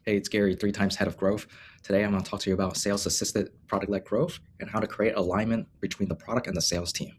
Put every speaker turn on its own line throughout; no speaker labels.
Hey, it's Gary, 3 times head of growth. Today, I'm going to talk to you about sales assisted product led growth and how to create alignment between the product and the sales team.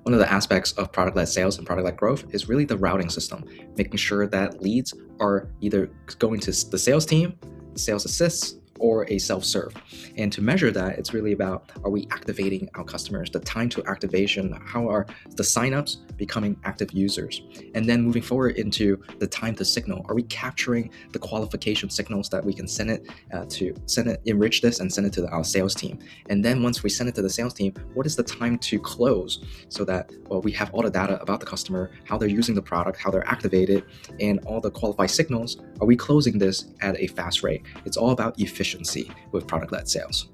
One of the aspects of product led sales and product led growth is really the routing system, making sure that leads are either going to the sales team, sales assists, or a self-serve. And to measure that, it's really about, are we activating our customers, the time to activation, how are the signups becoming active users? And then moving forward into the time to signal, are we capturing the qualification signals that we can send it, enrich this and send it to our sales team? And then once we send it to the sales team, what is the time to close so that, we have all the data about the customer, how they're using the product, how they're activated, and all the qualified signals, are we closing this at a fast rate? It's all about efficiency with product-led sales.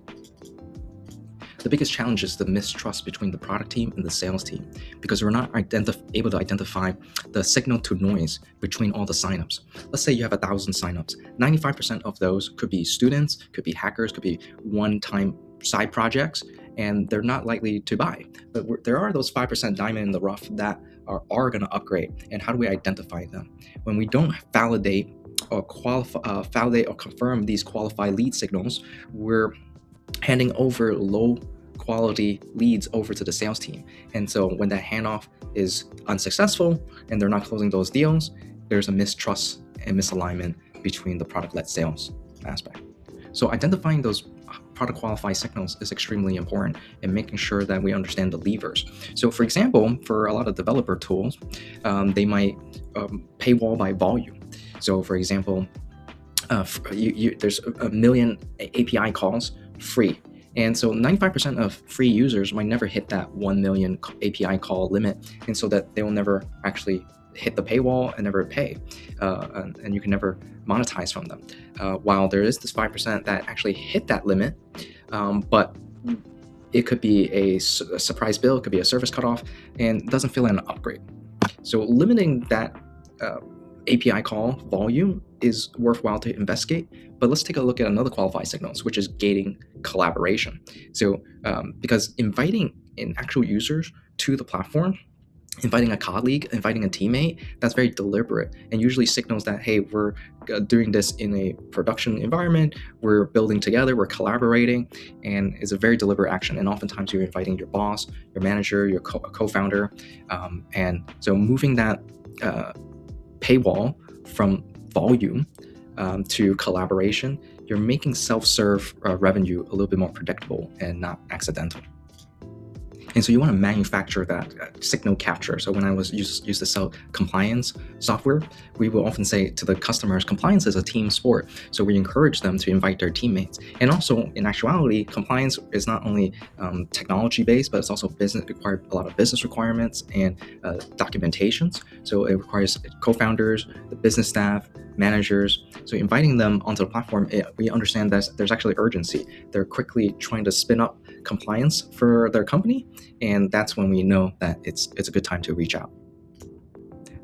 The biggest challenge is the mistrust between the product team and the sales team because we're not able to identify the signal to noise between all the signups. Let's say you have 1,000 signups. 95% of those could be students, could be hackers, could be one-time side projects, and they're not likely to buy. But there are those 5% diamond in the rough that are going to upgrade. And how do we identify them? When we don't validate or confirm these qualified lead signals, we're handing over low quality leads over to the sales team. And so when that handoff is unsuccessful and they're not closing those deals, there's a mistrust and misalignment between the product-led sales aspect. So identifying those product qualified signals is extremely important and making sure that we understand the levers. So for example, for a lot of developer tools, they might paywall by volume. So for example, there's a million API calls free. And so 95% of free users might never hit that 1 million API call limit. And so that they will never actually hit the paywall and never pay. And you can never monetize from them. While there is this 5% that actually hit that limit, but it could be a surprise bill, it could be a service cutoff, and doesn't feel like an upgrade. So limiting that API call volume is worthwhile to investigate, but let's take a look at another qualified signals, which is gating collaboration. So because inviting in actual users to the platform, inviting a colleague, inviting a teammate, that's very deliberate and usually signals that, hey, we're doing this in a production environment, we're building together, we're collaborating, and it's a very deliberate action. And oftentimes you're inviting your boss, your manager, your co-founder. And so moving that paywall from volume to collaboration, you're making self-serve revenue a little bit more predictable and not accidental. And so you want to manufacture that signal capture. So when I was used to sell compliance software, we will often say to the customers, compliance is a team sport. So we encourage them to invite their teammates. And also in actuality, compliance is not only technology based, but it's also required a lot of business requirements and documentations. So it requires co-founders, the business staff, managers. So inviting them onto the platform, we understand that there's actually urgency. They're quickly trying to spin up compliance for their company, and that's when we know that it's a good time to reach out.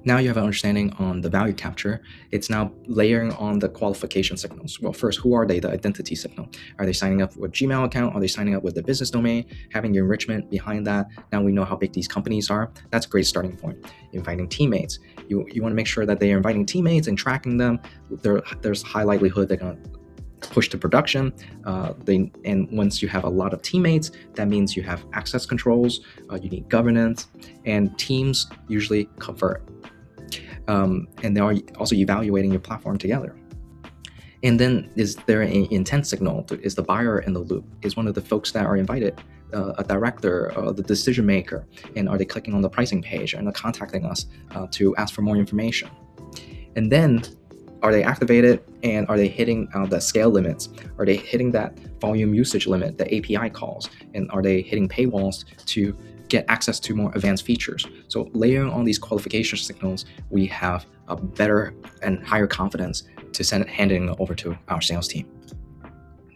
Now you have an understanding on the value capture. It's now layering on the qualification signals. Well, first, who are they? The identity signal. Are they signing up with a Gmail account? Are they signing up with the business domain? Having your enrichment behind that. Now we know how big these companies are. That's a great starting point. Inviting teammates. You want to make sure that they are inviting teammates and tracking them. There's high likelihood they're going to push to production. And once you have a lot of teammates, that means you have access controls, you need governance, and teams usually convert. And they are also evaluating your platform together. And then is there an intent signal? Is the buyer in the loop? Is one of the folks that are invited a director, the decision maker? And are they clicking on the pricing page and contacting us to ask for more information? And then are they activated and are they hitting the scale limits? Are they hitting that volume usage limit, the API calls? And are they hitting paywalls to get access to more advanced features? So layering on these qualification signals, we have a better and higher confidence to handing it over to our sales team.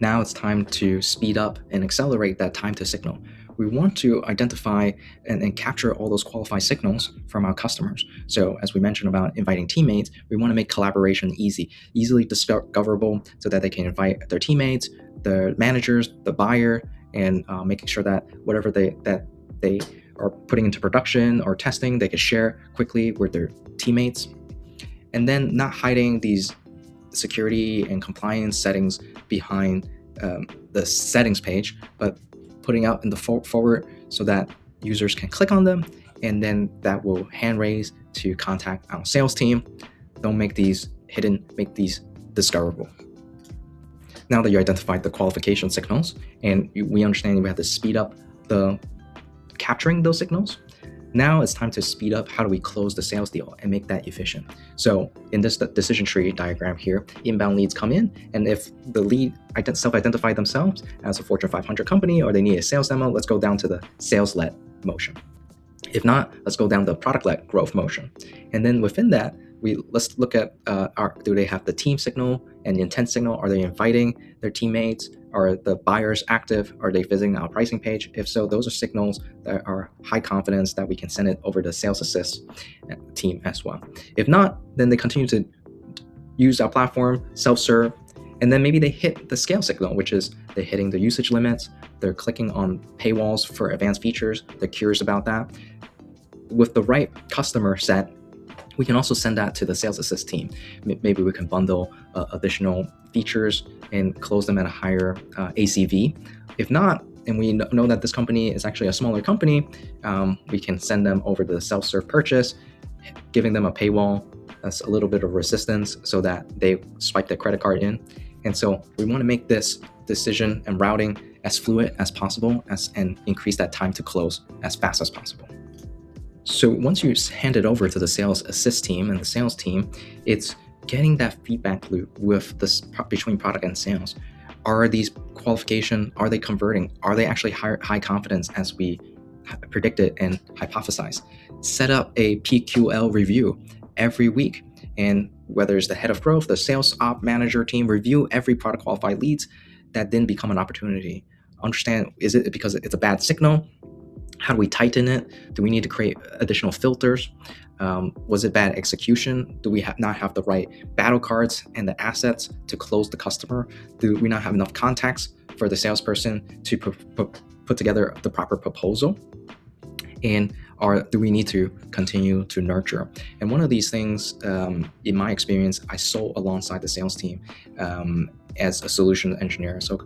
Now it's time to speed up and accelerate that time to signal. We want to identify and capture all those qualified signals from our customers. So as we mentioned about inviting teammates, we want to make collaboration easily discoverable so that they can invite their teammates, the managers, the buyer, and making sure that whatever they are putting into production or testing, they can share quickly with their teammates. And then not hiding these security and compliance settings behind the settings page, but putting out in the forward so that users can click on them, and then that will hand raise to contact our sales team. Don't make these hidden, make these discoverable. Now that you identified the qualification signals and we understand we have to speed up the capturing those signals, now it's time to speed up how do we close the sales deal and make that efficient. So in this decision tree diagram here, inbound leads come in, and if the lead self-identify themselves as a Fortune 500 company or they need a sales demo, let's go down to the sales-led motion. If not, let's go down the product-led growth motion. And then within that, let's look at do they have the team signal and the intent signal? Are they inviting their teammates? Are the buyers active? Are they visiting our pricing page? If so, those are signals that are high confidence that we can send it over to sales assist team as well. If not, then they continue to use our platform, self-serve, and then maybe they hit the scale signal, which is they're hitting the usage limits, they're clicking on paywalls for advanced features, they're curious about that. With the right customer set, we can also send that to the sales assist team. Maybe we can bundle additional features and close them at a higher ACV. If not, and we know that this company is actually a smaller company, we can send them over to the self-serve purchase, giving them a paywall. That's a little bit of resistance so that they swipe their credit card in. And so we want to make this decision and routing as fluid as possible and increase that time to close as fast as possible. So once you hand it over to the sales assist team and the sales team, it's getting that feedback loop with this between product and sales. Are these qualification, are they converting? Are they actually high confidence as we predicted and hypothesized? Set up a PQL review every week. And whether it's the head of growth, the sales op manager team, review every product qualified leads that then become an opportunity. Understand, is it because it's a bad signal? How do we tighten it? Do we need to create additional filters? Was it bad execution? Do we not have the right battle cards and the assets to close the customer? Do we not have enough contacts for the salesperson to put together the proper proposal? And do we need to continue to nurture? And one of these things, in my experience, I sold alongside the sales team as a solution engineer. So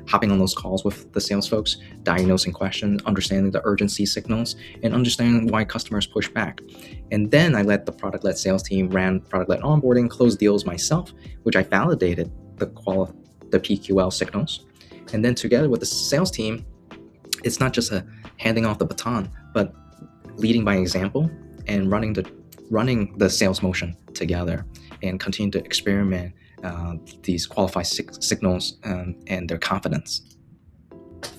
hopping on those calls with the sales folks, diagnosing questions, understanding the urgency signals, and understanding why customers push back. And then I let the product-led sales team ran product-led onboarding, closed deals myself, which I validated the PQL signals. And then together with the sales team, it's not just a handing off the baton, but leading by example and running the sales motion together and continue to experiment these qualified signals and their confidence.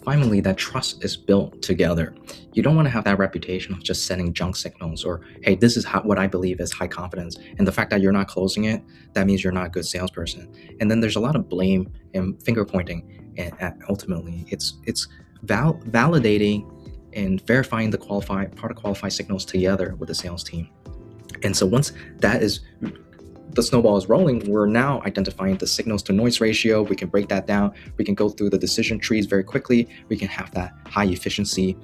Finally, that trust is built together. You don't want to have that reputation of just sending junk signals or, hey, this is what I believe is high confidence. And the fact that you're not closing it, that means you're not a good salesperson. And then there's a lot of blame and finger pointing. And ultimately, it's validating and verifying the product qualified signals together with the sales team. And so once the snowball is rolling, we're now identifying the signals to noise ratio. We can break that down. We can go through the decision trees very quickly. We can have that high efficiency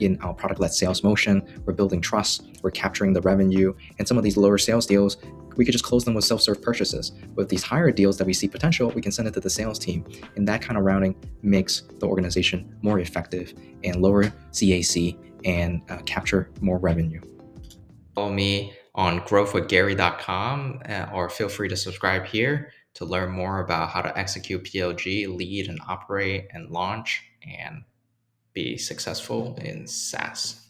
in our product-led sales motion. We're building trust. We're capturing the revenue. And some of these lower sales deals, we could just close them with self-serve purchases. With these higher deals that we see potential, we can send it to the sales team. And that kind of routing makes the organization more effective and lower CAC and capture more revenue. Follow me on growthwithgary.com or feel free to subscribe here to learn more about how to execute PLG, lead and operate and launch and be successful in SaaS.